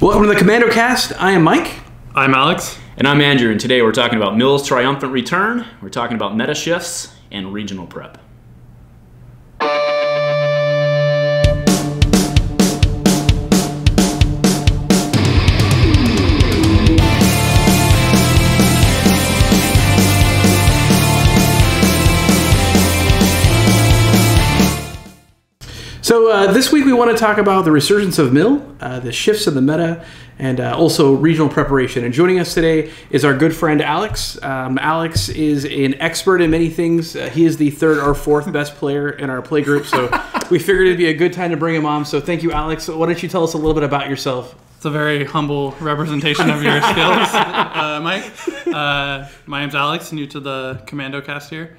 Welcome to the Commando cast. I am Mike. I'm Alex. And I'm Andrew, and today we're talking about Mill's triumphant return, we're talking about meta shifts, and regional prep. So this week we want to talk about the resurgence of Mill, the shifts in the meta, and also regional preparation. And joining us today is our good friend Alex. Alex is an expert in many things. He is the third or fourth best player in our play group, so we figured it'd be a good time to bring him on. So thank you, Alex. Why don't you tell us a little bit about yourself? It's a very humble representation of your skills, Mike. My name's Alex, new to the Commando cast here.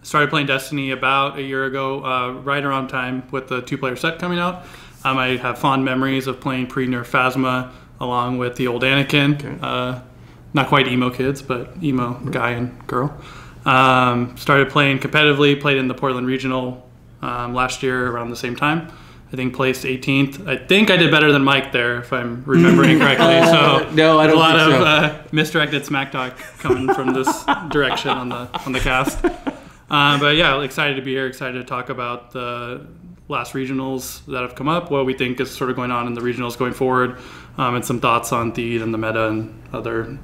Started playing Destiny about a year ago, right around time with the two-player set coming out. I have fond memories of playing pre-nerf Phasma along with the old Anakin. Okay. Not quite emo kids, but emo guy and girl. Started playing competitively, played in the Portland Regional last year around the same time. I think placed 18th. I think I did better than Mike there, if I'm remembering correctly. So no, I don't. A lot of misdirected smack talk coming from this direction on the cast. But yeah, excited to be here, excited to talk about the last regionals that have come up, what we think is sort of going on in the regionals going forward, and some thoughts on Theed and the meta and other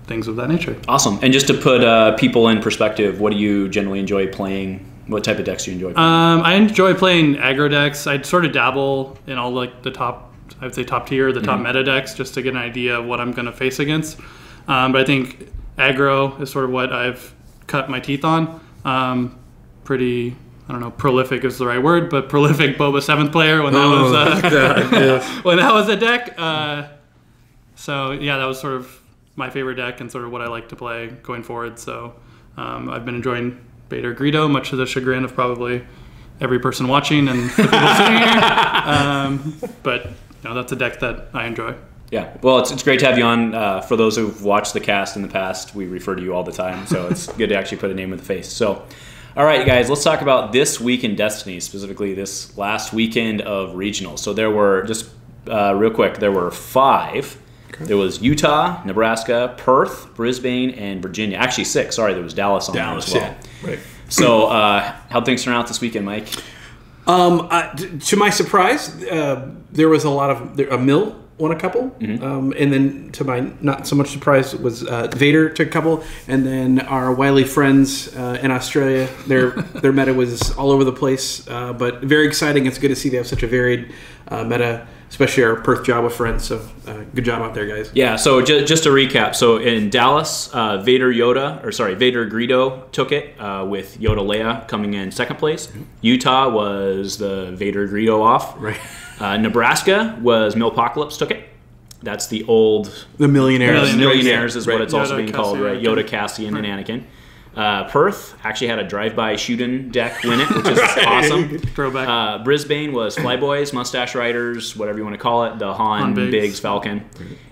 things of that nature. Awesome. And just to put people in perspective, what do you generally enjoy playing? What type of decks do you enjoy playing? I enjoy playing aggro decks. I sort of dabble in all like the top, I would say top tier, the top meta decks, just to get an idea of what I'm going to face against. But I think aggro is sort of what I've cut my teeth on. Pretty, I don't know, prolific is the right word, but prolific Boba 7th player when that when that was a deck. So yeah, that was sort of my favorite deck and sort of what I like to play going forward. So I've been enjoying Vader Greedo, much to the chagrin of probably every person watching and the people sitting here. But you know, that's a deck that I enjoy. Yeah, well, it's great to have you on. For those who've watched the cast in the past, we refer to you all the time, so it's good to actually put a name with a face. So, all right, guys, let's talk about this week in Destiny, specifically this last weekend of regionals. So there were, just real quick, there were 5. Okay. There was Utah, Nebraska, Perth, Brisbane, and Virginia. Actually 6, sorry, there was Dallas on there as well. Yeah. Right. So how'd things turn out this weekend, Mike? To my surprise, there was a lot of Mill won a couple, and then to my not so much surprise was Vader took a couple, and then our wily friends in Australia, their meta was all over the place, but very exciting. It's good to see they have such a varied meta, especially our Perth Java friends. So good job out there, guys. Yeah. So just to recap, so in Dallas, Vader Greedo took it with Yoda Leia coming in second place. Utah was the Vader Greedo off. Right. Nebraska was Millpocalypse took it. That's the Millionaires. Millionaires is right. what it's also Yoda, being called, right? Yoda, Cassian, and Anakin. Perth actually had a drive-by shooting deck win it, which is awesome. Throwback. Brisbane was Flyboys, Mustache Riders, whatever you want to call it, the Han Biggs Falcon.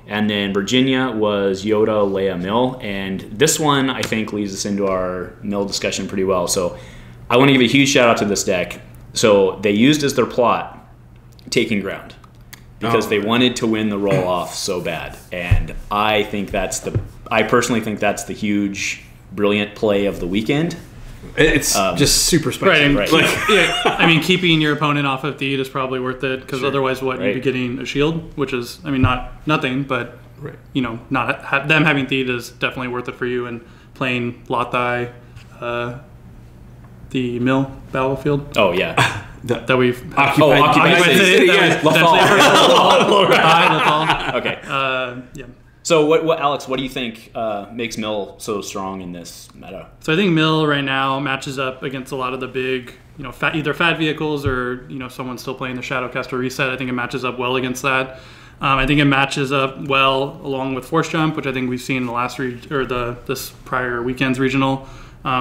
And then Virginia was Yoda, Leia, Mill. And this one, I think, leads us into our Mill discussion pretty well. So I want to give a huge shout-out to this deck. So they used as their plot taking ground because they wanted to win the roll-off so bad. And I personally think that's the huge, brilliant play of the weekend. It's just super spicy. Right. Yeah, I mean, keeping your opponent off of Theed is probably worth it because otherwise you'd be getting a shield, which is, I mean, not nothing, but you know, not them having Theed is definitely worth it for you, and playing Lothai, the Mill battlefield. Oh, yeah. That we've occupied city. Yes. Okay. Yeah. So, what, Alex? What do you think makes Mill so strong in this meta? So, I think Mill right now matches up against a lot of the big, you know, either fat vehicles or you know someone still playing the Shadowcaster reset. I think it matches up well against that. I think it matches up well along with Force Jump, which I think we've seen in the last this prior weekend's regional.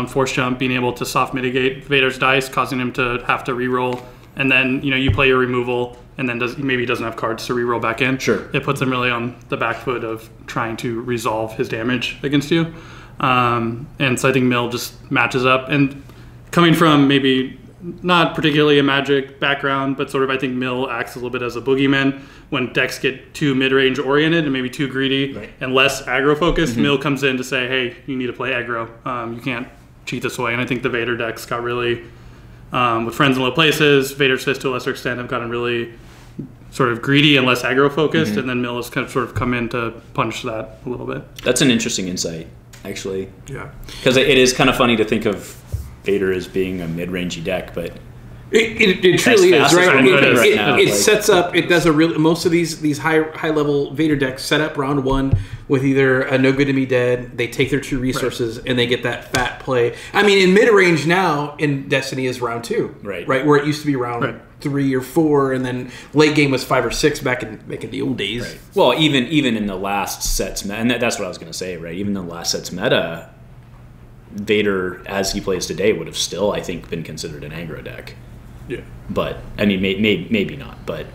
Force Jump being able to soft mitigate Vader's dice, causing him to have to reroll, and then you know you play your removal, and then maybe he doesn't have cards to reroll back in. Sure, it puts him really on the back foot of trying to resolve his damage against you, and so I think Mill just matches up. And coming from maybe not particularly a Magic background, but sort of I think Mill acts a little bit as a boogeyman when decks get too mid-range oriented and maybe too greedy and less aggro focused. Mill comes in to say, hey, you need to play aggro. You can't cheat this way. And I think the Vader decks got really, with friends in low places, Vader's Fist to a lesser extent have gotten really sort of greedy and less aggro focused, and then Mill has kind of sort of come in to punch that a little bit. That's an interesting insight, actually. Yeah. Because it is kind of funny to think of Vader as being a mid-rangey deck, but it truly is, right? It like, sets up. It does a real. Most of these high level Vader decks set up round one with either a No Good to Me Dead. They take their 2 resources and they get that fat play. I mean, in mid range now in Destiny is round 2, right? Where it used to be round 3 or 4, and then late game was 5 or 6 back in the old days. Right. Well, even in the last set's meta, and that's what I was going to say, right? Even the last set's meta, Vader, as he plays today, would have still, I think, been considered an aggro deck. Yeah, but I mean, maybe not. But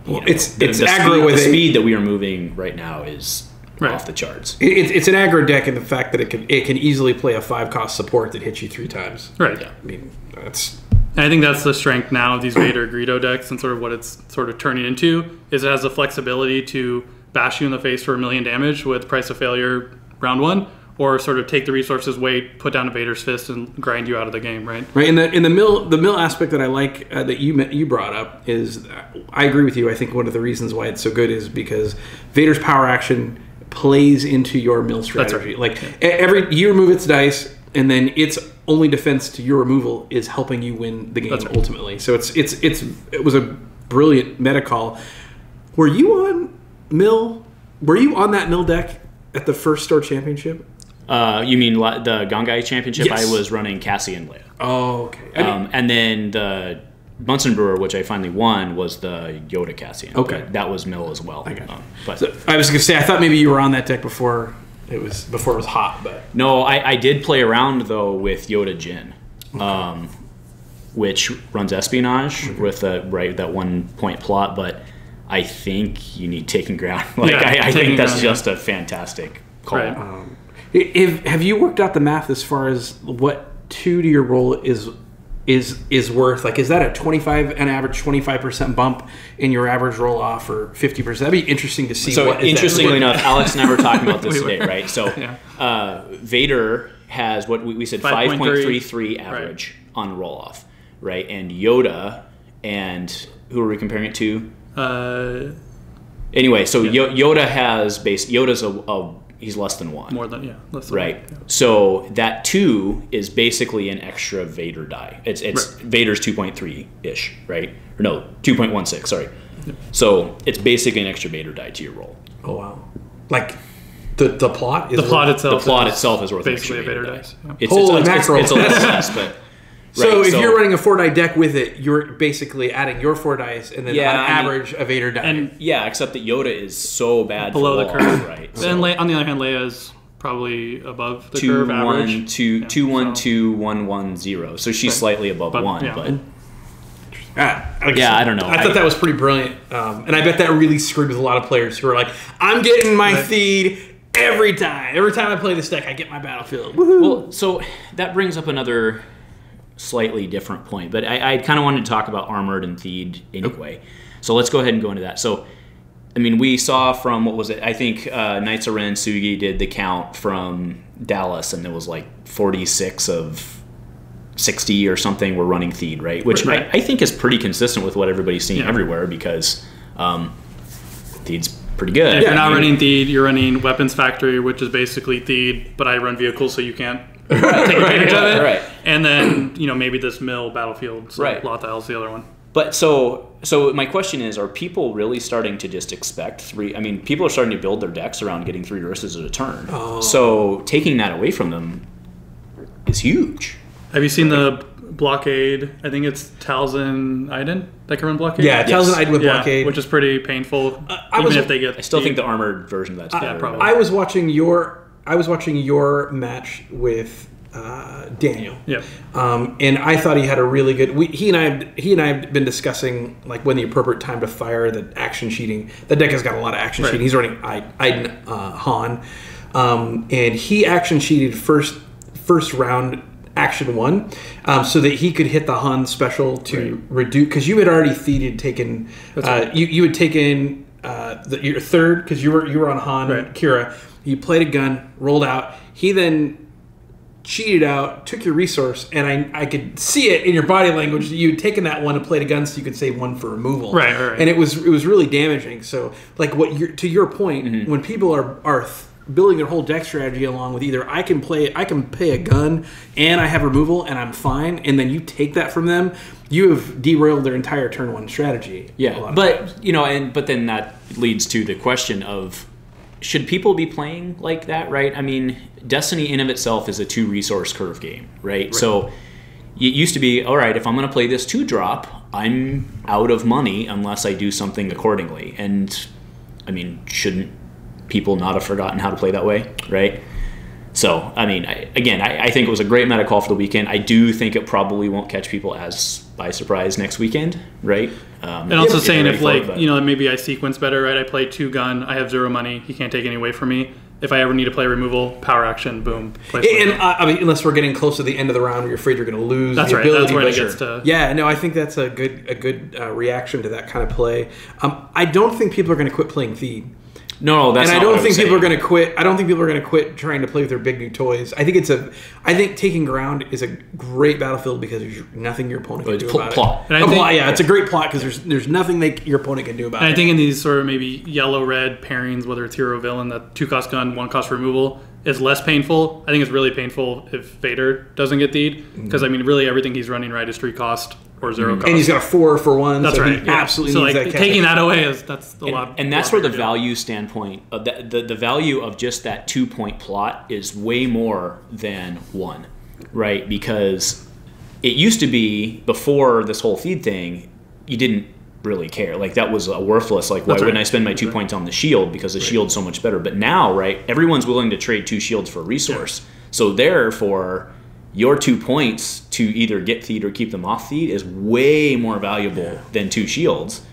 it's aggro with the speed that we are moving right now is off the charts. It's an aggro deck in the fact that it can easily play a 5-cost support that hits you 3 times. Right. Yeah. I mean, that's. And I think that's the strength now of these Vader Greedo decks, and sort of what it's sort of turning into is it has the flexibility to bash you in the face for 1 million damage with Price of Failure round 1. Or sort of take the resources, wait, put down a Vader's Fist, and grind you out of the game, right? Right. In the mill aspect that I like that you brought up is, I agree with you. I think one of the reasons why it's so good is because Vader's power action plays into your mill strategy. That's right. Like you remove its dice, and then its only defense to your removal is helping you win the game ultimately. So it was a brilliant meta call. Were you on mill? Were you on that mill deck at the first store championship? You mean the Gongai Championship? Yes. I was running Cassie and Leia. Oh, okay. And then the Bunsen Brewer, which I finally won, was the Yoda Cassian. Okay. That was Mill as well. I got you. But so, I was going to say, I thought maybe you were on that deck before it was hot, but no, I did play around though with Yoda Jin, which runs espionage with that 1-point plot. But I think you need taking ground. I think that's just a fantastic call. Right. Have you worked out the math as far as what 2 to your roll is worth? Like, is that an average 25% bump in your average roll off, or 50%? That'd be interesting to see. So interestingly enough, Alex and I were talking about this today, right? So Vader has what we said 5.33 average on roll off, right? And Yoda, and who are we comparing it to? Anyway, so Yoda has Yoda's he's less than 1. More than less than right. 1. Yeah. So that 2 is basically an extra Vader die. It's Vader's 2.3 ish, right? Or no, 2.16. Sorry. Yeah. So it's basically an extra Vader die to your roll. Oh wow! Like the plot is the plot itself. The plot itself is worth basically an extra Vader dice. Yeah. It's a little less, but. So if you're running a 4-die deck with it, you're basically adding your 4 dice and then on average a Vader die. And except that Yoda is so bad below the curve, right? Then on the other hand, Leia is probably above the curve average. 2-1-2-1-1-0. So she's slightly above 1, but. I don't know. I thought that was pretty brilliant, and I bet that really screwed with a lot of players who are like, "I'm getting my feed every time. Every time I play this deck, I get my battlefield." Woo-hoo. Well, so that brings up another slightly different point, but I kind of wanted to talk about Armored and Theed anyway. So let's go ahead and go into that. So, I mean, we saw from, what was it? I think Knights of Ren Sugi did the count from Dallas, and it was like 46 of 60 or something were running Theed, right? Which I think is pretty consistent with what everybody's seeing everywhere, because Theed's pretty good. And if you're not running Theed, you're running Weapons Factory, which is basically Theed, but I run vehicles, so you can't take advantage of it. Right. And then, maybe this mill battlefield, so Lothal's the other one. But so my question is, are people really starting to just expect 3? I mean, people are starting to build their decks around getting 3 verses at a turn. Oh. So taking that away from them is huge. Have you seen the blockade? I think it's Talzin Iden that can run blockade. Yeah, Talzin Iden with blockade, which is pretty painful. If they get, I still think the armored version of that's better. Probably. I was watching your match with Daniel. Yeah. And I thought he had a really good. He and I have been discussing like when the appropriate time to fire the action sheeting. That deck has got a lot of action sheeting. He's running Iden Han, and he action sheeted first round action 1, so that he could hit the Han special to reduce, because you had already taken you had taken your third, because you were on Han Kira. You played a gun, rolled out. He then cheated out, took your resource, and I could see it in your body language that you had taken that one and played a gun so you could save 1 for removal. Right. And it was really damaging. So, like, to your point, when people are building their whole deck strategy along with either I can pay a gun and I have removal and I'm fine, and then you take that from them, you have derailed their entire turn 1 strategy. Yeah, but but then that leads to the question of, should people be playing like that, right? I mean, Destiny in of itself is a 2-resource curve game, right? So it used to be, all right, if I'm going to play this 2-drop, I'm out of money unless I do something accordingly. And, I mean, shouldn't people not have forgotten how to play that way, right? So, I mean, I think it was a great meta call for the weekend. I do think it probably won't catch people as by surprise next weekend, right? And also saying if, like, maybe I sequence better, right? I play 2 gun, I have 0 money, he can't take any away from me. If I ever need to play removal, power action, boom. I mean, unless we're getting close to the end of the round where you're afraid you're going to lose the ability. That's where it gets to... Yeah, no, I think that's a good reaction to that kind of play. I don't think people are going to quit playing Theed. No, that's and not I don't think saying. people are going to quit. I don't think people are going to quit trying to play with their big new toys. I think taking ground is a great battlefield because there's nothing your opponent can do about plot. it. It's a great plot because there's nothing your opponent can do about it. And I think in these sort of maybe yellow-red pairings, whether it's hero or villain, that 2-cost gun, 1-cost removal is less painful. I think it's really painful if Vader doesn't get Theed because I mean really everything he's running right is 3-cost. Or 0 cost. And he's got a 4 for 1. That's so right. He absolutely so needs like that taking that away that's a lot. And that's where the value standpoint of the value of just that 2-point plot is way more than 1, right? Because it used to be before this whole feed thing, you didn't really care. Like that was a worthless. Like why wouldn't I spend my 2 points on the shield because the shield's so much better? But now, right? Everyone's willing to trade 2 shields for a resource. Yeah. So therefore, your 2 points to either get Theed or keep them off Theed is way more valuable than 2 shields.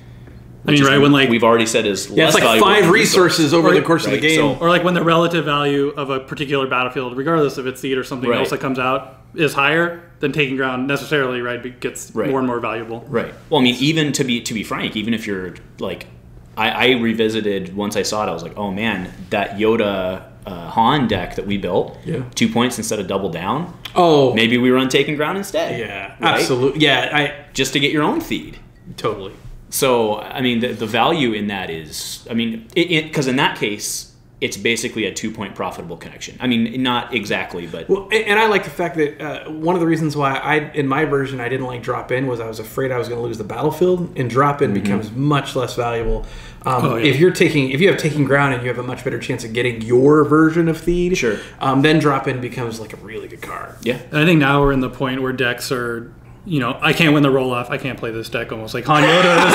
I mean, right, when like we've already said is less it's like valuable 5 resources over the course of the game. So, or like when the relative value of a particular battlefield, regardless if it's Theed or something else that comes out, is higher than taking ground necessarily, right? Gets more and more valuable. Right. Well, I mean, even to be frank, even if you're like, I revisited once I saw it, I was like, oh man, that Yoda Han deck that we built, 2 points instead of double down. Oh, maybe we run taking ground instead. Yeah, right? Absolutely. Yeah, just to get your own Theed. Totally. So, I mean, the value in that is, I mean, because in that case, it's basically a 2-point profitable connection. I mean, not exactly, but... Well, and I like the fact that one of the reasons why in my version, I didn't like drop-in was I was afraid I was going to lose the battlefield, and drop-in becomes much less valuable. If you have taking ground and you have a much better chance of getting your version of Theed, then drop-in becomes like a really good card. Yeah. And I think now we're in the point where decks are... I can't win the roll-off. I can't play this deck almost like Han Yoda is.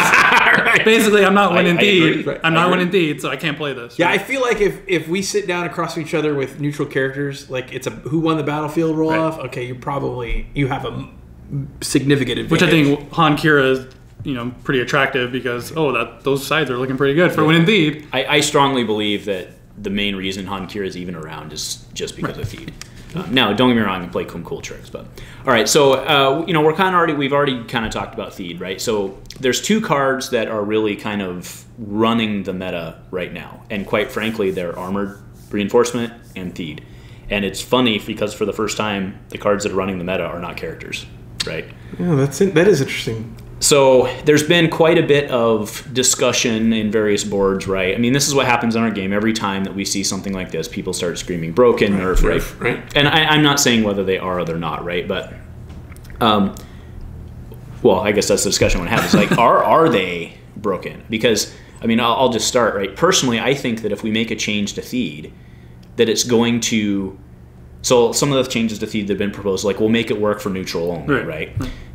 Right. Basically, I'm not winning Theed. Right. I'm not winning Theed, so I can't play this. Right? Yeah, I feel like if we sit down across from each other with neutral characters, like it's a who won the battlefield roll-off, okay, you have a significant advantage. Which I think Han Kira is, pretty attractive because, those sides are looking pretty good for winning Theed. I strongly believe that the main reason Han Kira is even around is just because of Theed. Now, don't get me wrong, I can play cool tricks, but all right. So we've already kind of talked about Theed, right? So there's 2 cards that are really kind of running the meta right now, and quite frankly, they're Armored Reinforcement and Theed. And it's funny because for the first time, the cards that are running the meta are not characters, right? Yeah, that is interesting. So there's been quite a bit of discussion in various boards, right? I mean, this is what happens in our game. Every time that we see something like this, people start screaming broken, nerf, right? And I'm not saying whether they are or they're not, right? But, well, I guess that's the discussion I want to have. It's like, are they broken? Because, I mean, I'll just start, right? Personally, I think that if we make a change to Theed, that it's going to... So some of the changes to Theed that have been proposed, like, we'll make it work for neutral only, right?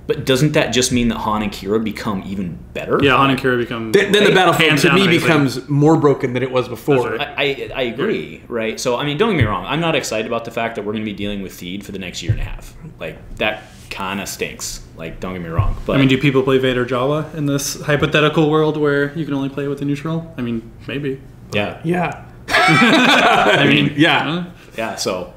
But doesn't that just mean that Han and Kira become even better? Yeah, Han and Kira become... Then the battlefield, to me, becomes more broken than it was before. Right. I agree, right? So, I mean, don't get me wrong. I'm not excited about the fact that we're going to be dealing with Theed for the next year and a half. Like, that kind of stinks. Like, don't get me wrong. But I mean, do people play Vader Jawa in this hypothetical world where you can only play with the neutral? I mean, maybe. Yeah. Yeah. I mean, yeah. Yeah, so...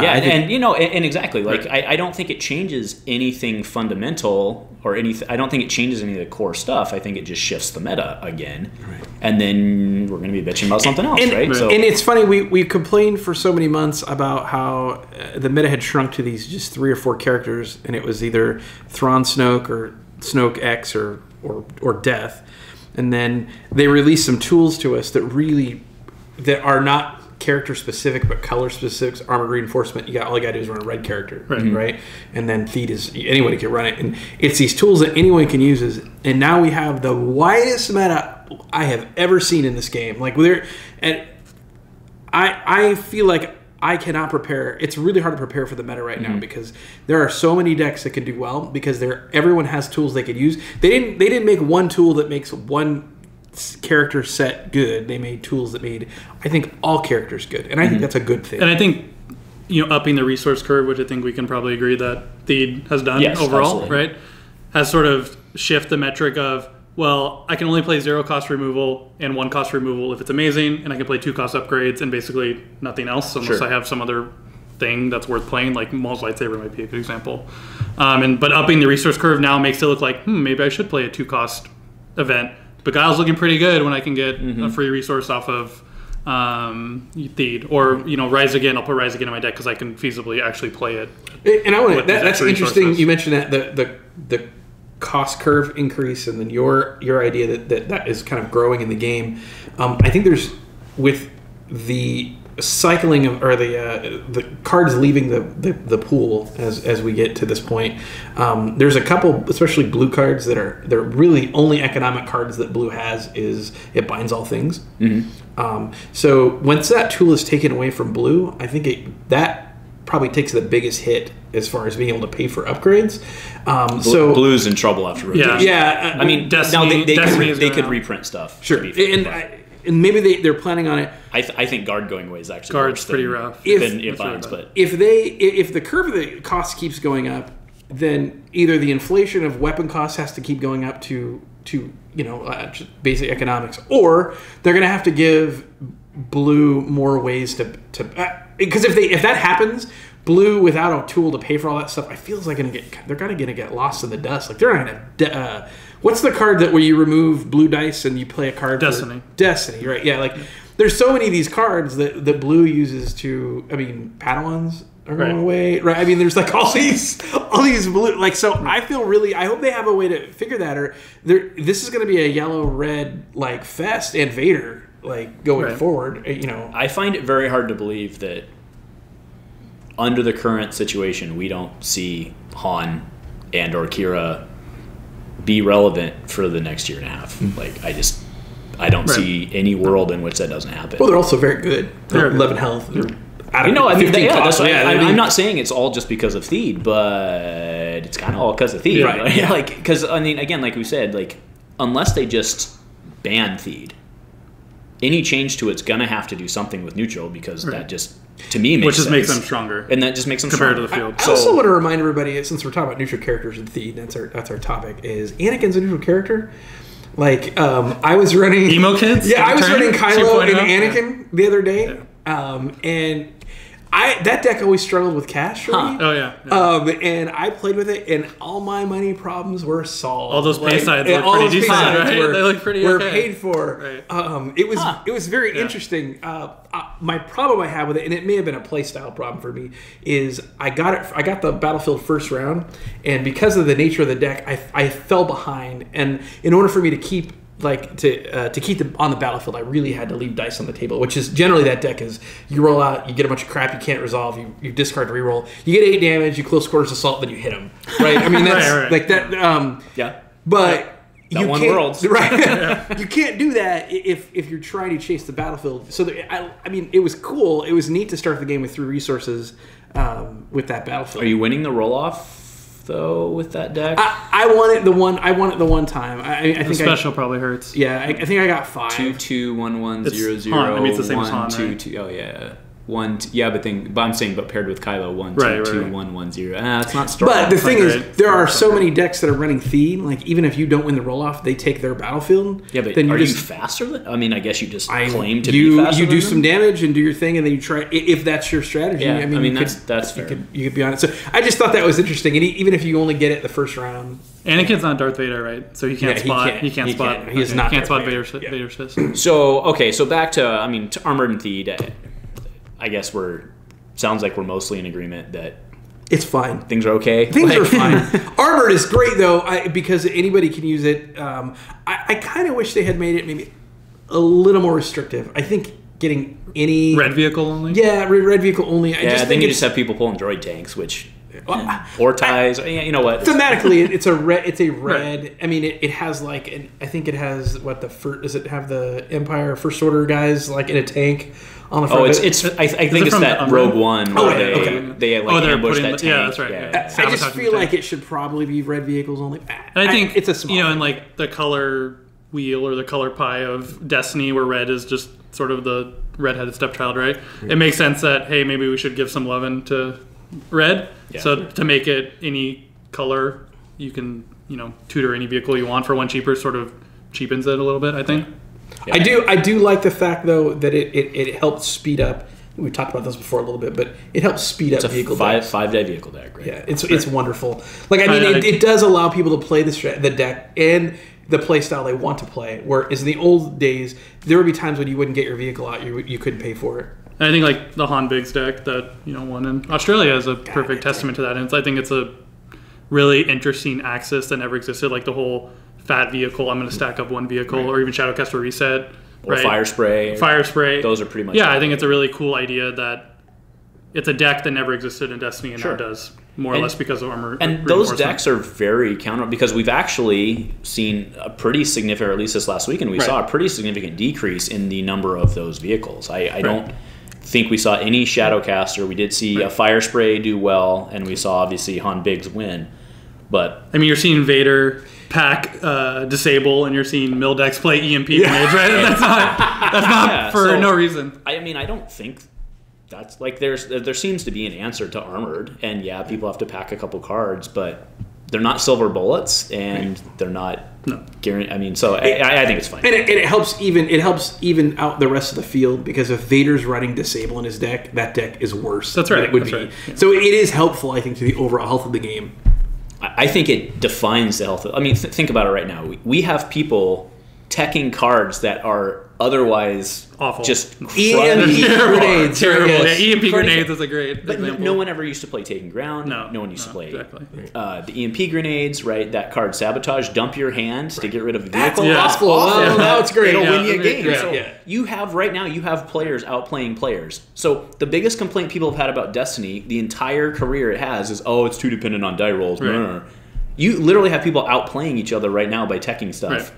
Yeah, and exactly. Like, I don't think it changes anything fundamental or anything. I don't think it changes any of the core stuff. I think it just shifts the meta again, and then we're going to be bitching about something else, right? So, and it's funny, we complained for so many months about how the meta had shrunk to these just 3 or 4 characters, and it was either Thrawn Snoke or Snoke X or Death, and then they released some tools to us that are not character specific but color specific. Armored reinforcement, all you gotta do is run a red character, right? And then Theed is anybody can run it, and it's these tools that anyone can use. And now we have the widest meta I have ever seen in this game. Like I feel like I cannot prepare. It's really hard to prepare for the meta right now because there are so many decks that can do well because everyone has tools they could use. They didn't make one tool that makes one character set good. They made tools that made, I think, all characters good, and I think that's a good thing. And I think upping the resource curve, which I think we can probably agree that Theed has done overall, absolutely. Right, has sort of shift the metric of, well, I can only play 0 cost removal and 1 cost removal if it's amazing, and I can play 2 cost upgrades and basically nothing else unless I have some other thing that's worth playing, like Maul's Lightsaber might be a good example. But upping the resource curve now makes it look like, maybe I should play a 2 cost event. Beguile's looking pretty good when I can get a free resource off of Theed. Or, Rise Again. I'll put Rise Again in my deck because I can feasibly actually play it. And that's interesting. You mentioned that the cost curve increase, and then your idea that is kind of growing in the game. I think there's, with the cycling of, or the cards leaving the pool as we get to this point, there's a couple, especially blue cards, they're really only economic cards that blue has is it binds all things. So once that tool is taken away from blue, I think that probably takes the biggest hit as far as being able to pay for upgrades. So blue's in trouble after rotation. Yeah. I mean, Destiny, they could reprint stuff. Sure, and maybe they're planning on it. I think guard going away is actually guard's pretty rough. Than it binds, but if the curve of the cost keeps going up, then either the inflation of weapon costs has to keep going up to just basic economics, or they're going to have to give blue more ways to because if that happens, blue without a tool to pay for all that stuff, I feel like they're going to get lost in the dust. Like they're not going to. What's the card where you remove blue dice and you play a card? Destiny, right? Yeah, like there's so many of these cards that blue uses to. I mean, Padawans are going away, right? I mean, there's like all these blue. Like, so I feel really. I hope they have a way to figure that. Or this is going to be a yellow-red like fest and Vader like going forward. I find it very hard to believe that under the current situation, we don't see Han and or Kira be relevant for the next year and a half. Like, I don't see any world in which that doesn't happen. Well, they're also very good. They're 11 health. I'm not saying it's all just because of Theed, but it's kind of all because of Theed. Right? Yeah. Like, because, I mean, again, like we said, like, unless they just ban Theed, any change to it's going to have to do something with neutral, because that just, to me, makes sense. Makes them stronger. And that just makes them compared stronger to the field. I also want to remind everybody, since we're talking about neutral characters in Theed, that's our topic, is Anakin's a neutral character. Like, I was running... Emo Kids? Yeah, I was running Kylo and Anakin the other day. Yeah. And that deck always struggled with cash for me. Oh, yeah. And I played with it, and all my money problems were solved. All those pay sides look pretty decent, right? They look pretty were paid for. Right. It was very interesting. My problem I have with it, and it may have been a playstyle problem for me, is I got the Battlefield first round, and because of the nature of the deck, I fell behind. And in order for me to keep to keep them on the battlefield, I really had to leave dice on the table, which is generally that deck is you roll out, you get a bunch of crap you can't resolve, you discard to reroll, you get 8 damage, you close quarters assault, then you hit them. Right? I mean, that's like that. But you can't, worlds. Right? You can't do that if you're trying to chase the battlefield. So I mean, it was cool. It was neat to start the game with 3 resources with that battlefield. Are you winning the roll off though with that deck? I won it the one time. I think the special probably hurts. Yeah, I think I got 5. 2 2 1 1 0 0. I mean, it's the same as Han, 2 right? 2. Oh yeah. but I'm saying paired with Kylo 1, 2, 2, 1, 1, 0. It's not strong. But the thing is, there are so many decks that are running theme. Like even if you don't win the roll off, they take their battlefield. Yeah, but then are you faster than? I mean, I guess you just claim to be faster. You do than some damage and do your thing, and then you try. If that's your strategy, yeah, I mean that's fair. You could be on it. So I just thought that was interesting. And even if you only get it the first round, Anakin's not Darth Vader, right? So he can't spot. He can't spot. He is not. Can't spot Vader's fist. So back to to Armored and Theed. I guess sounds like we're mostly in agreement that it's fine. Things are okay. Things are fine. Armored is great though, because anybody can use it. I kind of wish they had made it maybe a little more restrictive. I think getting any red vehicle only. Yeah, red vehicle only. Then you just have people pulling droid tanks, which. Or ties. You know what? Thematically, it's a red. It's a red. Right. I mean, it has I think it has does it have the Empire First Order guys like in a tank on the front? I think it's that Rogue One where they ambush that tank. Yeah, that's right. Yeah. I just feel like it should probably be red vehicles only. And I think it's a small. And like the color wheel or the color pie of Destiny, where red is just sort of the redheaded stepchild, right? It makes sense that hey, maybe we should give some loving to red. Yeah. So to make it any color, you can tutor any vehicle you want for one cheaper. Sort of cheapens it a little bit, I think. Yeah. I do like the fact though that it helps speed up. We talked about this before a little bit, but it helps speed up vehicle decks. 5-day vehicle deck, right? Yeah, it's wonderful. Like it does allow people to play the deck and the play style they want to play. Whereas in the old days, there would be times when you wouldn't get your vehicle out, you couldn't pay for it. And I think like the Han Biggs deck that won in Australia is a perfect testament to that. And I think it's a really interesting axis that never existed. Like the whole fat vehicle, I'm going to stack up one vehicle, or even Shadowcaster Reset, or Firespray. Firespray. Those are pretty much. Yeah, I think it's a really cool idea that it's a deck that never existed in Destiny and now does, more or less because of armor. And those decks are very counter because we've actually seen a pretty significant, or at least this last weekend, we saw a pretty significant decrease in the number of those vehicles. I don't think we saw any Shadowcaster. We did see a Firespray do well, and we saw obviously Han Biggs win. But I mean, you're seeing Vader pack disable, and you're seeing Mildex play EMP grenades, right? That's not for no reason. I mean, I don't think that's like there seems to be an answer to Armored, and people have to pack a couple cards, but they're not silver bullets, and they're not guaranteed. I mean, so I think it's fine. And it helps even out the rest of the field, because if Vader's running disable in his deck, that deck is worse. That's right. It would be. Right. Yeah. So it is helpful, I think, to the overall health of the game. I think it defines the health of. I mean, think about it right now. We have people teching cards that are otherwise awful, just EMP grenades. Terrible. Yeah, EMP grenades is a great but example. No one ever used to play Taking Ground. No one used to play the EMP grenades. Right, that card Sabotage. Dump your hand to get rid of a vehicle. That's awful. Oh, no, it's great. It'll win you a game. Yeah. You have right now. You have players outplaying players. So the biggest complaint people have had about Destiny the entire career it has is it's too dependent on die rolls. Right. You literally have people outplaying each other right now by teching stuff. Right.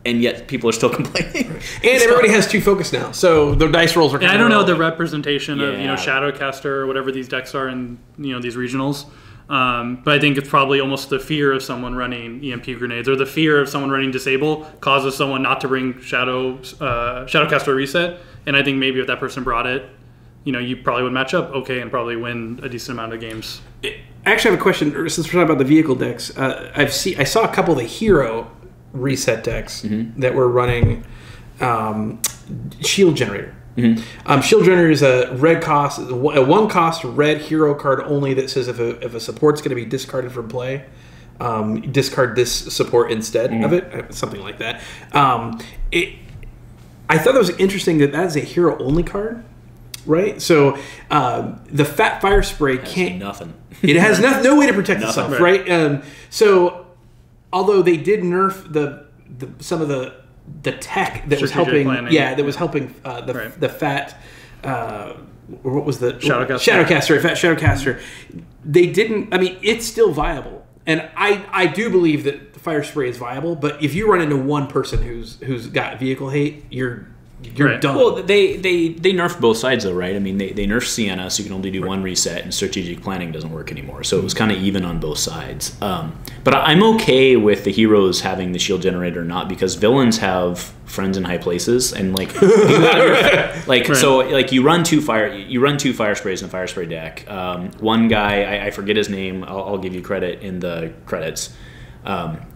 And yet people are still complaining. And everybody has 2 focus now, so the dice rolls are. And I don't know the representation of Shadowcaster or whatever these decks are in these regionals, but I think it's probably almost the fear of someone running EMP grenades or the fear of someone running Disable causes someone not to bring Shadowcaster Reset. And I think maybe if that person brought it, you probably would match up okay and probably win a decent amount of games. I actually have a question. Since we're talking about the vehicle decks, I saw a couple of the hero reset decks that were running Shield Generator. Shield Generator is a a 1 cost red hero card only that says if a support's going to be discarded from play, discard this support instead of it, something like that. I thought that was interesting that is a hero only card. Right, so the Fat Firespray can't. Nothing. It has no way to protect itself, right? So, although they did nerf some of the tech that was helping, that was helping the Fat. What was the Shadowcaster? Fat Shadowcaster. They didn't. I mean, it's still viable, and I do believe that the Firespray is viable. But if you run into one person who's got vehicle hate, you're you're Right. done. Well, they nerfed both sides though, right? I mean, they nerfed Sienna, so you can only do one reset, and strategic planning doesn't work anymore. So it was kind of even on both sides. But I'm okay with the heroes having the shield generator or not, because villains have friends in high places, and like so like you run two Firesprays in a Firespray deck. One guy, I forget his name. I'll give you credit in the credits.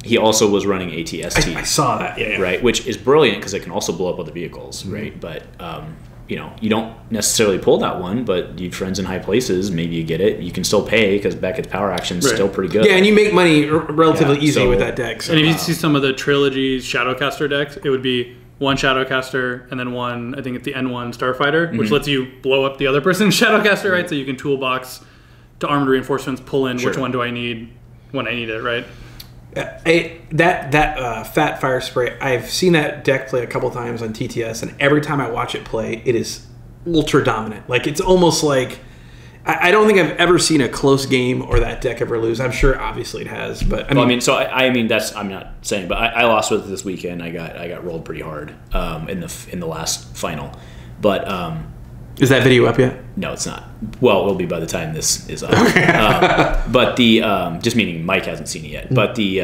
He also was running ATST. I saw that, yeah. Right, which is brilliant because it can also blow up other vehicles, right? But you don't necessarily pull that one, but you friends in high places, maybe you get it. You can still pay because Beckett's power action is still pretty good. Yeah, and you make money relatively easy with that deck. So. And if you see some of the trilogy's Shadowcaster decks, it would be one Shadowcaster and then one, I think it's the N1 Starfighter, which lets you blow up the other person's Shadowcaster, right? So you can toolbox to armored reinforcements, pull in which one do I need when I need it, right? That fat Firespray, I've seen that deck play a couple times on TTS, and every time I watch it play, it is ultra dominant. Like, it's almost like I don't think I've ever seen a close game or that deck ever lose. I'm sure obviously it has, but I'm not saying, but I lost with it this weekend. I got rolled pretty hard in the last final, but. Is that video up yet? No, it's not. Well, it will be by the time this is up. But the just meaning Mike hasn't seen it yet. But the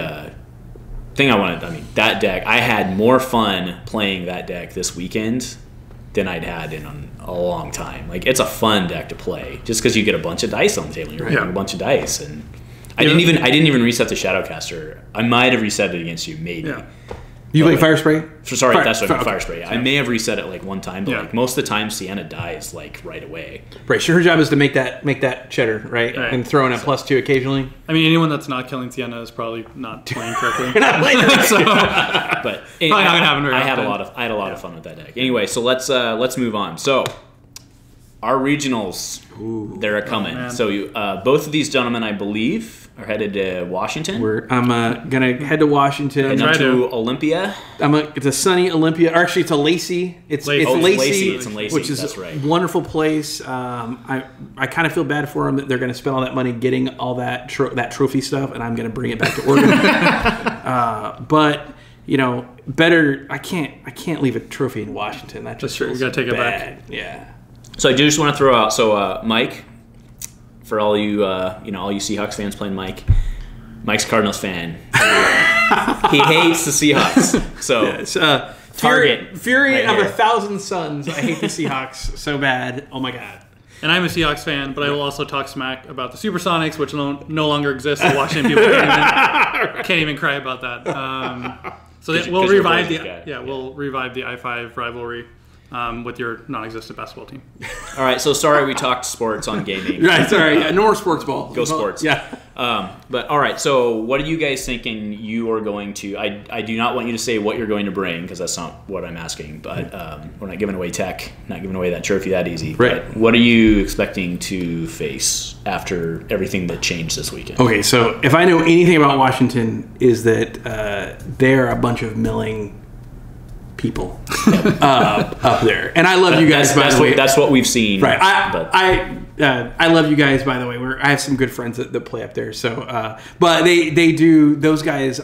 that deck, I had more fun playing that deck this weekend than I'd had in a long time. Like, it's a fun deck to play just because you get a bunch of dice on the table. You're rolling a bunch of dice, and I didn't even reset the Shadowcaster. I might have reset it against you, maybe. Yeah. You play Firespray? Sorry, that's what I mean, Firespray. I may have reset it like one time, but like most of the time, Sienna dies like right away. Right. So her job is to make that cheddar, right? And throw in a +2 occasionally. I mean, anyone that's not killing Sienna is probably not playing correctly. You're not playing correctly. But anyway, I had a lot of fun with that deck. Anyway, so let's move on. So our regionals, they're coming. So both of these gentlemen, I believe, are headed to Washington. I'm gonna head to Washington. And to Olympia. It's a sunny Olympia. Or actually, it's a Lacey. It's Lacey. It's in Lacey, which is a wonderful place. I kind of feel bad for them that they're going to spend all that money getting all that trophy stuff, and I'm going to bring it back to Oregon. But better. I can't leave a trophy in Washington. That just feels we got to take bad. it back. Yeah. So I do just want to throw out. So Mike. For all you, all you Seahawks fans playing Mike's Cardinals fan. He hates the Seahawks. So target Fury right of here. 1,000 suns. I hate the Seahawks so bad. Oh my god. And I'm a Seahawks fan, but I will also talk smack about the Supersonics, which no longer exist. The Washington people can't even cry about that. So we'll revive we'll revive the I-5 rivalry. With your non-existent basketball team. All right, so sorry we talked sports on gaming. Right, sorry. No more sports ball. Go sports. Yeah. But all right, so what are you guys thinking you are going to... I do not want you to say what you're going to bring, because that's not what I'm asking. But we're not giving away tech, not giving away that trophy that easy. Right. But what are you expecting to face after everything that changed this weekend? Okay, so if I know anything about Washington, is that they're a bunch of milling people up there, and I love you guys. By the way, that's what we've seen. Right. I love you guys. By the way, I have some good friends that play up there. So, but they do. Those guys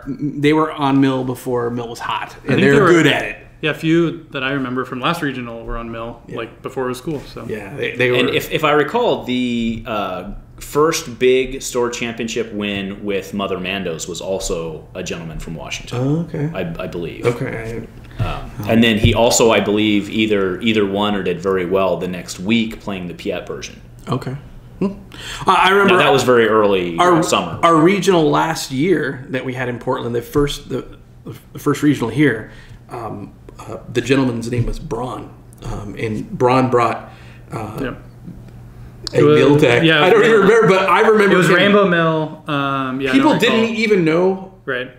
they were on Mill before Mill was hot, and they're good at it. Yeah, a few that I remember from last regional were on Mill, like before it was cool. So yeah, they were. And if I recall, the first big store championship win with Mother Mando's was also a gentleman from Washington. Oh, okay. I believe. Okay. And then he also, I believe, either won or did very well the next week playing the Piet version. Okay. I remember that was very early summer. Our regional last year that we had in Portland, the first regional here, the gentleman's name was Braun, and Braun brought a mill deck. Yeah, I don't even remember, but I remember it was Rainbow Mill. People didn't even know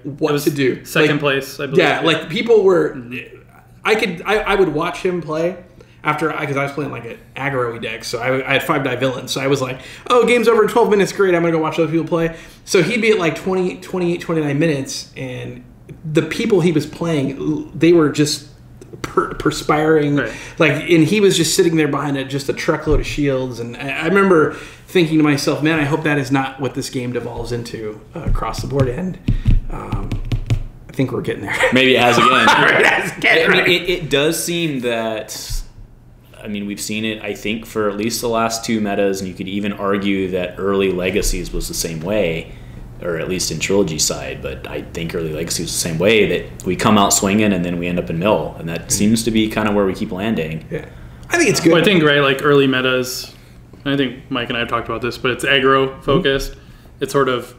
what to do. Second place, I believe. Yeah, like people were. I would watch him play because I was playing like an aggro deck, so I had 5-die villains. So I was like, oh, game's over in 12 minutes, great, I'm going to go watch other people play. So he'd be at like 20, 28, 29 minutes, and the people he was playing, they were just perspiring. Right. And he was just sitting there behind just a truckload of shields. And I remember thinking to myself, man, I hope that is not what this game devolves into across the board. And think we're getting there. Maybe it has again. I mean, it does seem that, I mean, we've seen it, I think, for at least the last 2 metas, and you could even argue that early Legacies was the same way, or at least in Trilogy side, but I think early Legacy was the same way, that we come out swinging and then we end up in mill, and that seems to be kind of where we keep landing. Yeah. I think it's good. Well, I think, right, like early metas, I think Mike and I have talked about this, but it's aggro focused. Mm-hmm. It's sort of,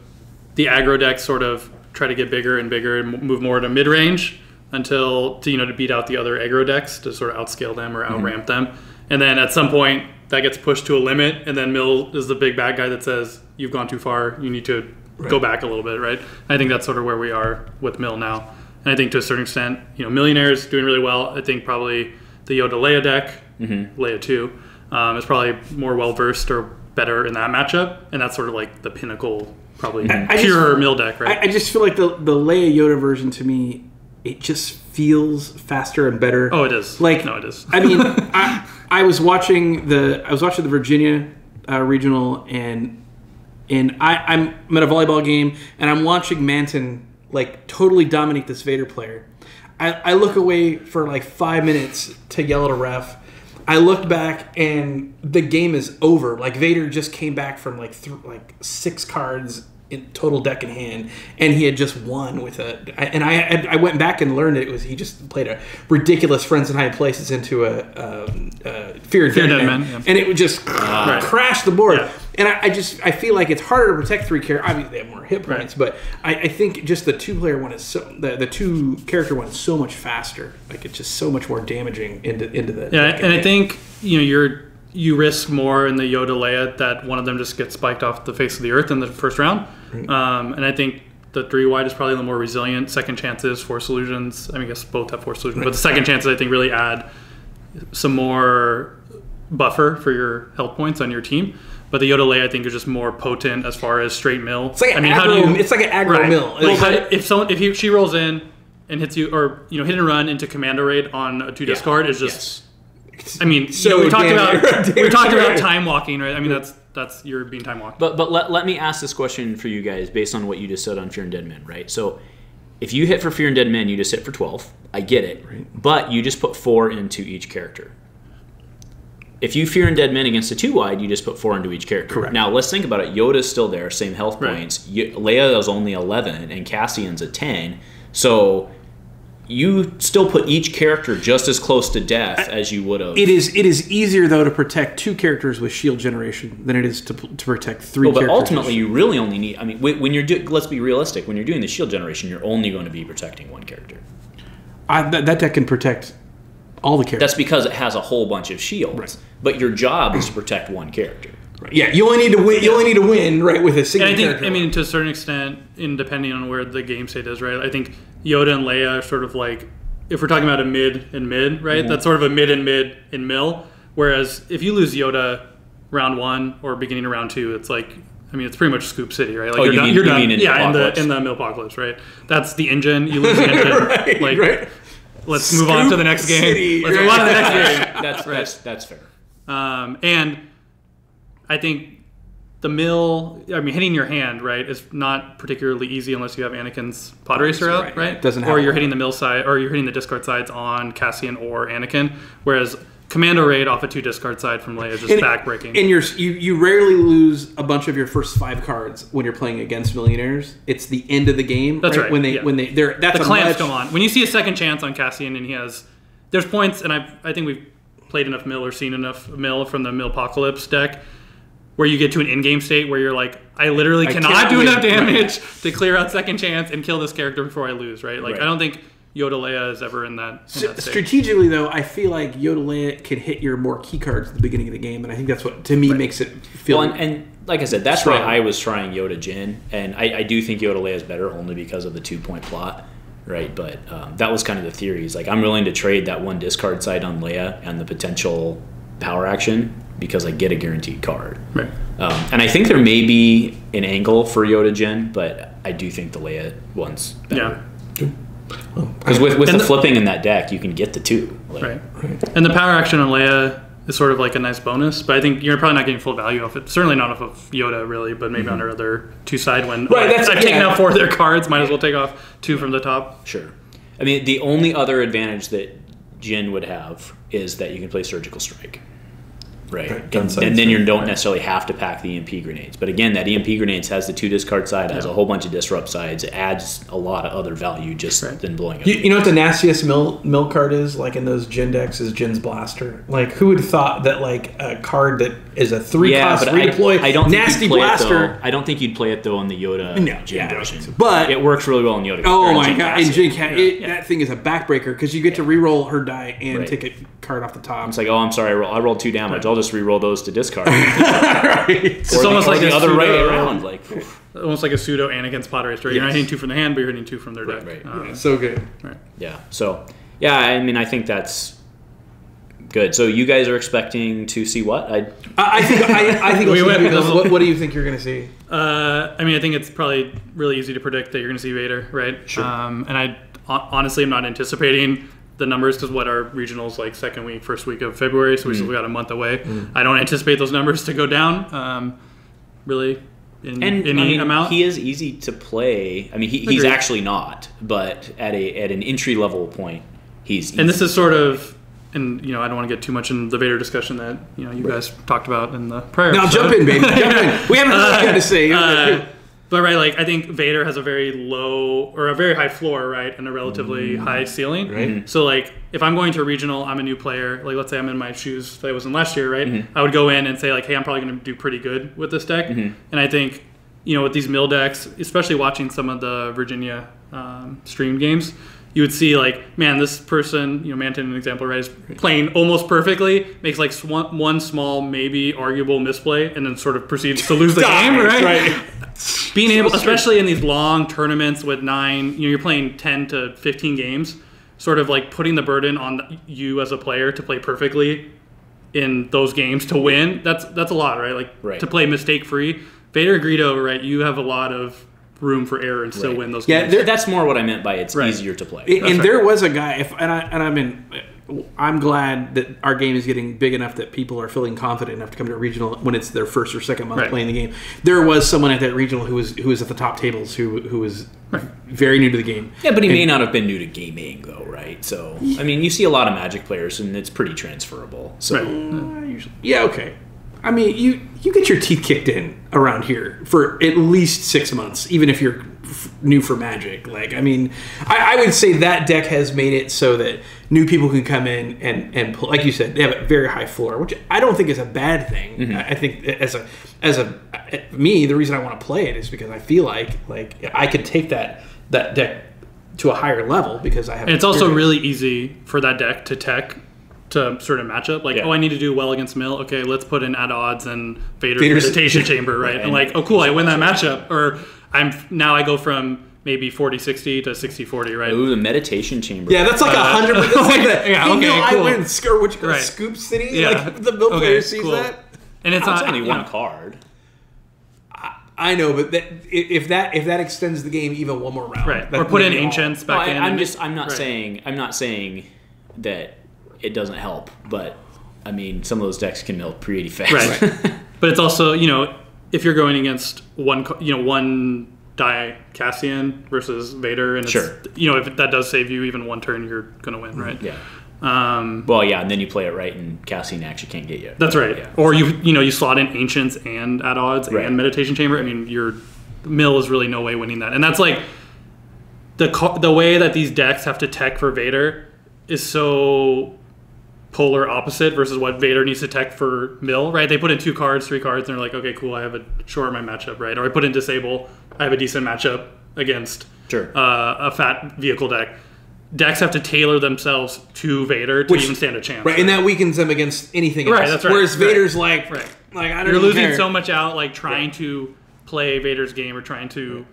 the aggro decks sort of try to get bigger and bigger and move more to mid-range until, to beat out the other aggro decks, to sort of outscale them or outramp them. And then at some point, that gets pushed to a limit, and then mill is the big bad guy that says, you've gone too far, you need to go back a little bit, right? I think that's sort of where we are with mill now. And I think to a certain extent, Millionaire's doing really well. I think probably the Yoda Leia deck, Leia 2, is probably more well-versed or better in that matchup, and that's sort of like the pinnacle, probably pure mill deck, right? I just feel like the Leia Yoda version, to me, it just feels faster and better. Oh, it is. Like, no, it is. I mean, I was watching the Virginia regional, and I'm at a volleyball game, and I'm watching Manton like totally dominate this Vader player. I look away for like 5 minutes to yell at a ref. I looked back, and the game is over. Like, Vader just came back from like 6 cards in total deck in hand, and he had just won with I went back and learned he just played a ridiculous Friends in High Places into a Fear and Dead Man. Yeah. And it would just crash the board. Yeah. And I feel like it's harder to protect 3 characters. Obviously, they have more hit points, but I think just the 2-player one is the 2-character one is so much faster. Like, it's just so much more damaging into the. Yeah, and I think you risk more in the Yoda Leia that one of them just gets spiked off the face of the earth in the first round. And I think the 3-wide is probably a little more resilient. Second chances, Force Illusions. I mean, I guess both have Force Illusions, but the second chances, I think, really add some more buffer for your health points on your team. But the Yoda Leia, I think, is just more potent as far as straight mill. It's like an aggro mill. But if she rolls in and hits you, or hit and run into Commando Raid on a 2 discard is just. I mean, so we talked about time walking, right? I mean, that's you're being time walked. But let me ask this question for you guys based on what you just said on Fear and Dead Men, right? So if you hit for Fear and Dead Men, you just hit for 12. I get it, but you just put 4 into each character. If you Fear and Dead Men against a 2-wide, you just put 4 into each character. Correct. Now let's think about it. Yoda's still there, same health points. Leia is only 11, and Cassian's at 10. So you still put each character just as close to death as you would have. It is easier, though, to protect 2 characters with shield generation than it is to protect 3 characters. But ultimately, you really only need. I mean, when you're let's be realistic. When you're doing the shield generation, you're only going to be protecting 1 character. That deck can protect all the characters. That's because it has a whole bunch of shields. Right. But your job is to protect 1 character. Right. Yeah, you only need to win. You only need to win, right, with a single character. I mean, to a certain extent, depending on where the game state is, right. I think Yoda and Leia are sort of like, if we're talking about a mid and mid, right? That's sort of a mid and mid in mill. Whereas if you lose Yoda round 1 or beginning of round 2, it's like, I mean, it's pretty much Scoop City, right? Like you're done. Yeah, in the mill apocalypse, right? That's the engine. You lose the engine. right. Let's move on to the next game. Let's move on to the next game. That's fair. And I think the mill, I mean, hitting your hand, right, is not particularly easy unless you have Anakin's Pod Racer out, right? Or you're hitting the mill side, or you're hitting the discard sides on Cassian or Anakin, whereas Commando Raid off a 2 discard side from Leia is just backbreaking. And you rarely lose a bunch of your first 5 cards when you're playing against Millionaires. It's the end of the game. That's right. When that's the clamps come on. When you see a second chance on Cassian and there's points, and I think we've played enough mill or seen enough mill from the Mill Apocalypse deck where you get to an in-game state where you're like, I literally cannot do enough damage to clear out second chance and kill this character before I lose, right? Like, I don't think Yoda Leia is ever in that state. Strategically, though, I feel like Yoda Leia can hit your more key cards at the beginning of the game, and I think that's what, to me, makes it feel... Well, and like I said, that's why I was trying Yoda Jin, and I do think Yoda Leia is better only because of the 2-point plot, right? But that was kind of the theory. Like, I'm willing to trade that 1 discard side on Leia and the potential power action because I get a guaranteed card. Right. And I think there may be an angle for Yoda Jin, but I do think the Leia one's better. Yeah. Because with the flipping in that deck, you can get the 2. Right. And the power action on Leia is sort of like a nice bonus. But I think you're probably not getting full value off it. Certainly not off of Yoda, really, but maybe on their other 2 side when I've taken out 4 of their cards, might as well take off 2 from the top. Sure. I mean, the only other advantage that Jin would have is that you can play Surgical Strike. Right. And then you don't necessarily have to pack the EMP grenades. But again, that EMP grenades has the 2 discard side, has a whole bunch of disrupt sides. It adds a lot of other value just than blowing up. You know what the nastiest mill card is, like in those Jin decks, is Jin's Blaster. Like, who would have thought that like a card that is a 3-cost redeploy, I don't nasty blaster. I don't think you'd play it though in the Yoda Jin version. But it works really well in Yoda. Oh my god! In Jin that thing is a backbreaker because you get to reroll her die and take a card off the top. It's like, oh, I'm sorry, I rolled 2 damage. I'll just reroll those to discard. It's almost like the other way around, like almost like a pseudo Anakin's Pod Racer. You're not hitting 2 from the hand, but you're hitting 2 from their deck. Right. So good. Right. Yeah. So I mean, I think that's good. So you guys are expecting to see what? I think. What do you think you're going to see? I mean, I think it's probably really easy to predict that you're going to see Vader, right? Sure. And I honestly am not anticipating the numbers because what our regionals like second week, first week of February, so we still got a month away. I don't anticipate those numbers to go down really in any amount. He is easy to play. I mean, he's actually not, but at an entry level point, he's easy. And this is sort of, and I don't want to get too much in the Vader discussion that you guys talked about in the prior. Now jump in, baby. Jump in. We haven't really got to say. But like I think Vader has a very low or a very high floor, right, and a relatively high ceiling. Right. So like if I'm going to a regional, I'm a new player. Like let's say I'm in my shoes that I was in last year, right? I would go in and say like, hey, I'm probably going to do pretty good with this deck. And I think with these mill decks, especially watching some of the Virginia stream games, you would see like, man, this person, Manton, an example, right, is playing almost perfectly, makes like one small, maybe arguable misplay, and then sort of proceeds to lose the game, right? Being able, especially in these long tournaments with 9, you're playing 10 to 15 games, sort of like putting the burden on you as a player to play perfectly in those games to win. That's a lot, right? Like to play mistake free. Vader Greedo, right? You have a lot of room for error and still win those games. Yeah, that's more what I meant by it's easier to play. And there was a guy, I'm glad that our game is getting big enough that people are feeling confident enough to come to a regional when it's their first or second month playing the game. There was someone at that regional who was at the top tables who was very new to the game. Yeah, but he may not have been new to gaming though, right? So I mean, you see a lot of Magic players and it's pretty transferable. So yeah, okay. I mean, you get your teeth kicked in around here for at least 6 months, even if you're new for Magic. Like, I mean, I would say that deck has made it so that new people can come in and play. Like you said, they have a very high floor, which I don't think is a bad thing. I think the reason I want to play it is because I feel like I could take that deck to a higher level because I have. And it's also really easy for that deck to tech to sort of match up. Like, I need to do well against Mill. Okay, let's put in at odds and Vader's Meditation Chamber, right? And like, oh, cool, I win that matchup. Or I go from maybe 40-60 to 60-40, right? Ooh, the Meditation Chamber. Yeah, that's like 100%. That's like that. Okay, cool. I win Scoop City. Yeah. Like the Mill player sees that. And it's not only one card. I know, but if that extends the game even one more round, right? Or put in Ancients back in. I'm not saying that it doesn't help, but I mean, some of those decks can melt pretty fast. Right. But it's also, if you're going against one die Cassian versus Vader, and it's, if that does save you even one turn, you're going to win, right? Yeah. And then you play it right, and Cassian actually can't get you. That's right. Yeah. Or you slot in Ancients and at odds and Meditation Chamber. I mean, your Mill is really no way winning that, and that's like the way that these decks have to tech for Vader is so polar opposite versus what Vader needs to tech for Mill, right? They put in 2 cards, 3 cards, and they're like, okay, cool, I have a short my matchup, right? Or I put in Disable, I have a decent matchup against a fat vehicle deck. Decks have to tailor themselves to Vader to even stand a chance. Right, and that weakens them against anything else. Right, that's right. Whereas Vader's like I don't You're losing care. so much out, like trying to play Vader's game or trying to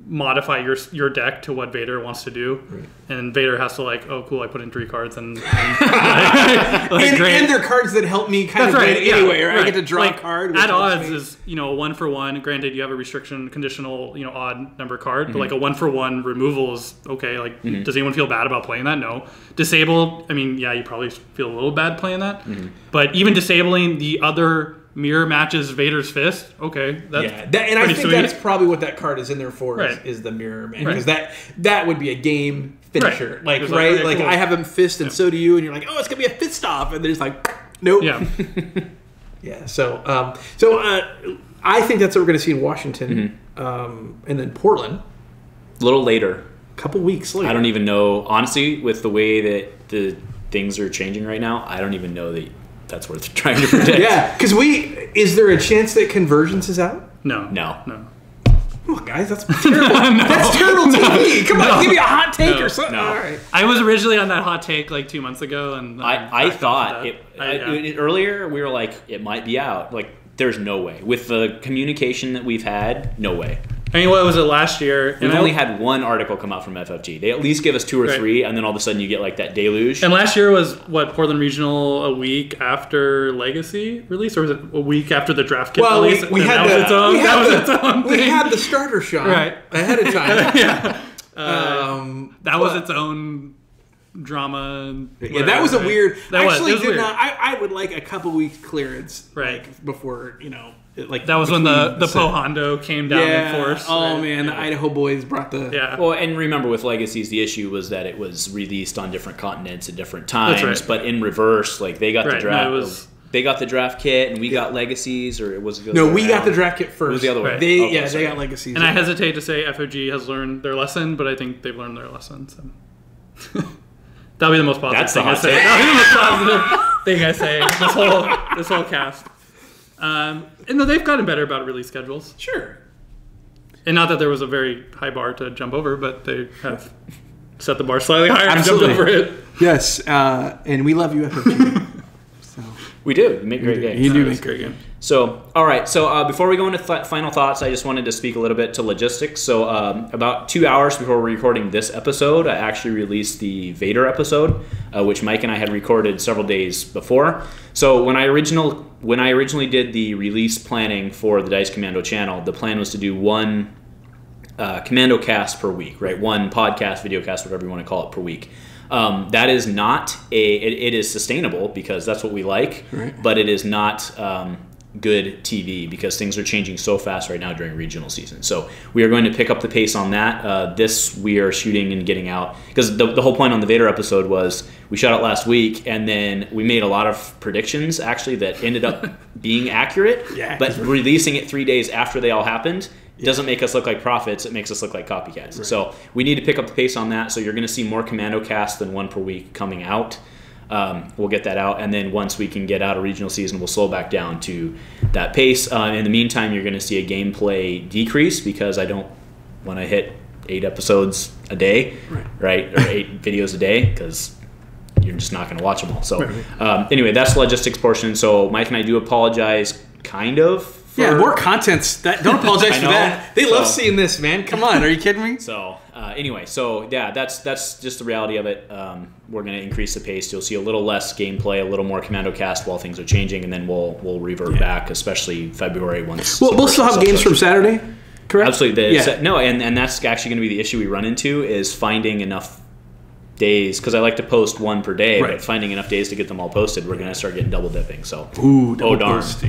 modify your deck to what Vader wants to do, and Vader has to like, oh cool, I put in 3 cards and and they're cards that help me kind of win anyway, right? I get to draw a card. At odds is, you know, a 1-for-1. Granted, you have a restriction conditional, you know, odd number card, but like a 1-for-1 removal is okay. Like, does anyone feel bad about playing that? No. Disable, I mean, yeah, you probably feel a little bad playing that, but even disabling the other mirror matches Vader's fist. Okay, that's and I think sweet. that's probably what that card is in there for. Is the mirror man, because that would be a game finisher. Like okay, like cool. I have him fist and so do you, and you're like, oh, it's gonna be a fist off, and they're just like, nope. Yeah. So I think that's what we're gonna see in Washington, and then Portland. A little later. A couple weeks later. I don't even know. Honestly, with the way that the things are changing right now, I don't even know that. That's worth trying to predict. Yeah, because is there a chance that Convergence is out? No. No. Come on, guys, that's terrible. That's terrible TV. Come on, give me a hot take or something. No. All right. I was originally on that hot take like 2 months ago, and I thought earlier we were like, it might be out. Like, there's no way. With the communication that we've had, no way. I mean, what was it last year? We've only had one article come out from FFG. They at least give us 2 or 3, and then all of a sudden you get like that deluge. And last year was Portland Regional a week after Legacy release, or was it a week after the draft kit release? We had the starter shot ahead of time. That was its own drama. Yeah, that was a weird. That actually was did weird. not. I would like a couple weeks clearance, like before like that was when the Commando came down in force. Oh man, the Idaho boys brought the Well, and remember with Legacies, the issue was that it was released on different continents at different times. That's right. But in reverse, like they got the draft. They got the draft kit, and we got Legacies, or it was the other way we got the draft kit first. It was the other way. They got Legacies. And I hesitate to say FOG has learned their lesson, but I think they've learned their lesson. So. That'll be the most positive thing I say. That'll be the most positive thing I say. This whole cast. And they've gotten better about release schedules. Sure. And not that there was a very high bar to jump over, but they have set the bar slightly higher and jumped over it. Yes, and we love you, FFG. We do. You make great games. You do make great games. So, all right. So, before we go into final thoughts, I just wanted to speak a little bit to logistics. So, about 2 hours before we're recording this episode, I actually released the Vader episode, which Mike and I had recorded several days before. So, when I originally did the release planning for the Dice Commando channel, the plan was to do one Commando cast per week, right? One podcast, video cast, whatever you want to call it, per week. That is not it is sustainable because that's what we like, but it is not good TV because things are changing so fast right now during regional season. So we are going to pick up the pace on that. This we are shooting and getting out because the whole point on the Vader episode was we shot it last week and then we made a lot of predictions actually that ended up being accurate, but releasing it 3 days after they all happened. It doesn't make us look like prophets. It makes us look like copycats. Right. So we need to pick up the pace on that. So you're going to see more Commando casts than one per week coming out. We'll get that out. And then once we can get out of regional season, we'll slow back down to that pace. In the meantime, you're going to see a gameplay decrease because I don't want to hit 8 episodes a day, right? Or 8 videos a day because you're just not going to watch them all. So anyway, that's the logistics portion. So Mike and I do apologize, kind of. More contents. Don't apologize for that. They love seeing this, man. Come on, are you kidding me? So anyway, that's just the reality of it. We're going to increase the pace. You'll see a little less gameplay, a little more Commando cast while things are changing, and then we'll revert back, especially February once. We'll still have games from Saturday, correct? Absolutely. And that's actually going to be the issue we run into is finding enough days, because I like to post one per day, but finding enough days to get them all posted, we're going to start getting double dipping. So, double darn. Post,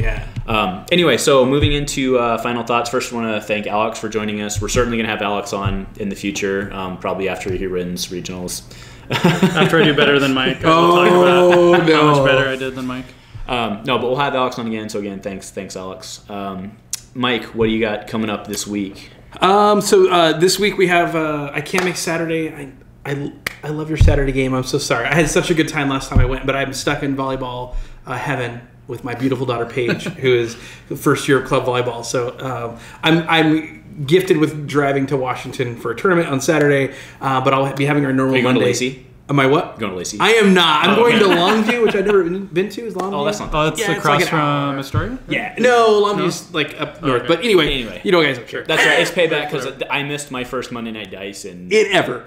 anyway, so moving into final thoughts. First, I want to thank Alex for joining us. We're certainly going to have Alex on in the future, probably after he wins regionals. After I do better than Mike, I'll talk about how much better I did than Mike. No, but we'll have Alex on again. So again, thanks, Alex. Mike, what do you got coming up this week? So this week we have I can't make Saturday. I love your Saturday game. I'm so sorry. I had such a good time last time I went, but I'm stuck in volleyball heaven with my beautiful daughter Paige, who is the first year of club volleyball. So I'm gifted with driving to Washington for a tournament on Saturday, but I'll be having our normal Are you going Monday. to Lacey? Am I what? Going to Lacey? I am not. I'm going to Longview, which I've never been to. Is Longview? Oh, that's not. Oh, it's across like from Astoria? Yeah. No, Longview's like up north. Okay. But anyway, you know, guys, I'm sure. That's right. It's payback because I missed my first Monday Night Dice in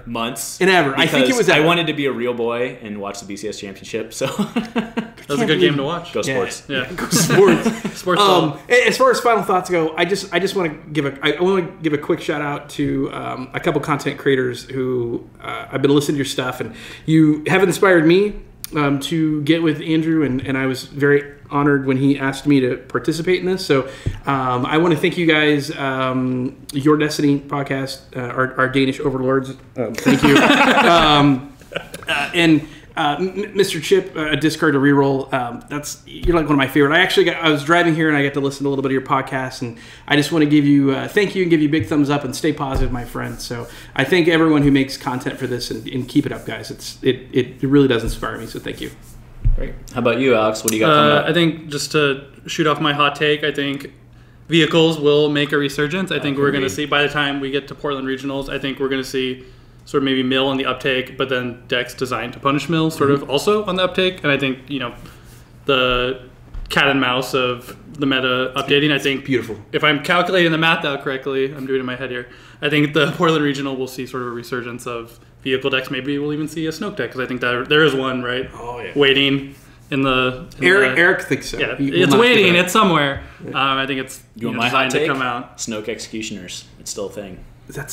months. I think it was. I wanted to be a real boy and watch the BCS championship. So that was a good game to watch. Go Sports. Yeah. Go Sports. Sports. As far as final thoughts go, I just want to give a quick shout out to a couple content creators who I've been listening to your stuff, and you have inspired me to get with Andrew, and I was very honored when he asked me to participate in this. So I want to thank you guys, Your Destiny podcast, our Danish overlords. Thank you. And Mr. Chip, a discard to reroll. You're like one of my favorite. I was driving here and I got to listen to a little bit of your podcast, and I just want to give you thank you and give you a big thumbs up and stay positive, my friend. So I thank everyone who makes content for this, and keep it up, guys. It really does inspire me. So thank you. Great. How about you, Alex? What do you got coming up? I think just to shoot off my hot take, I think vehicles will make a resurgence. I think we're going to see by the time we get to Portland Regionals. I think we're going to see sort of maybe mill on the uptake, but then decks designed to punish mill sort of also on the uptake. And I think, the cat and mouse of the meta updating, I think beautiful. If I'm calculating the math out correctly, I'm doing it in my head here, I think the Portland Regional will see sort of a resurgence of vehicle decks. Maybe we'll even see a Snoke deck, because I think that there is one, right? Oh, yeah. Waiting in the... Eric thinks so. Yeah, it's waiting. It's somewhere. I think it's designed to come out. Snoke Executioners. It's still a thing.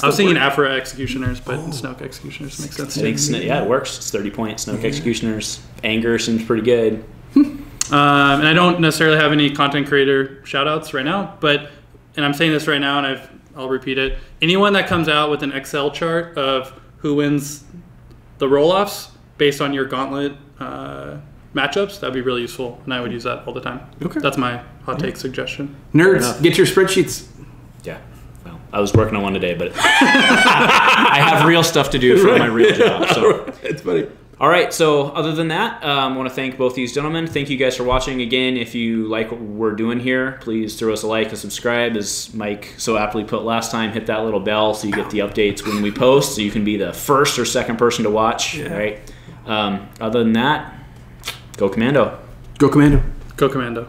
I was thinking Afro Executioners, but Snoke Executioners makes sense. I think it works. It's 30-point Snoke Executioners. Anger seems pretty good. And I don't necessarily have any content creator shout-outs right now, and I'm saying this right now, and I'll repeat it. Anyone that comes out with an Excel chart of who wins the roll-offs based on your gauntlet matchups, that'd be really useful, and I would use that all the time. Okay. That's my hot take suggestion. Nerds, get your spreadsheets. Yeah. Well, I was working on one today, but I have real stuff to do for my real job. So it's funny. All right, so other than that, I want to thank both these gentlemen. Thank you guys for watching. Again, if you like what we're doing here, please throw us a like and subscribe. As Mike so aptly put last time, hit that little bell so you get the updates when we post, so you can be the first or second person to watch. Yeah. Right. Other than that, go Commando. Go Commando. Go Commando.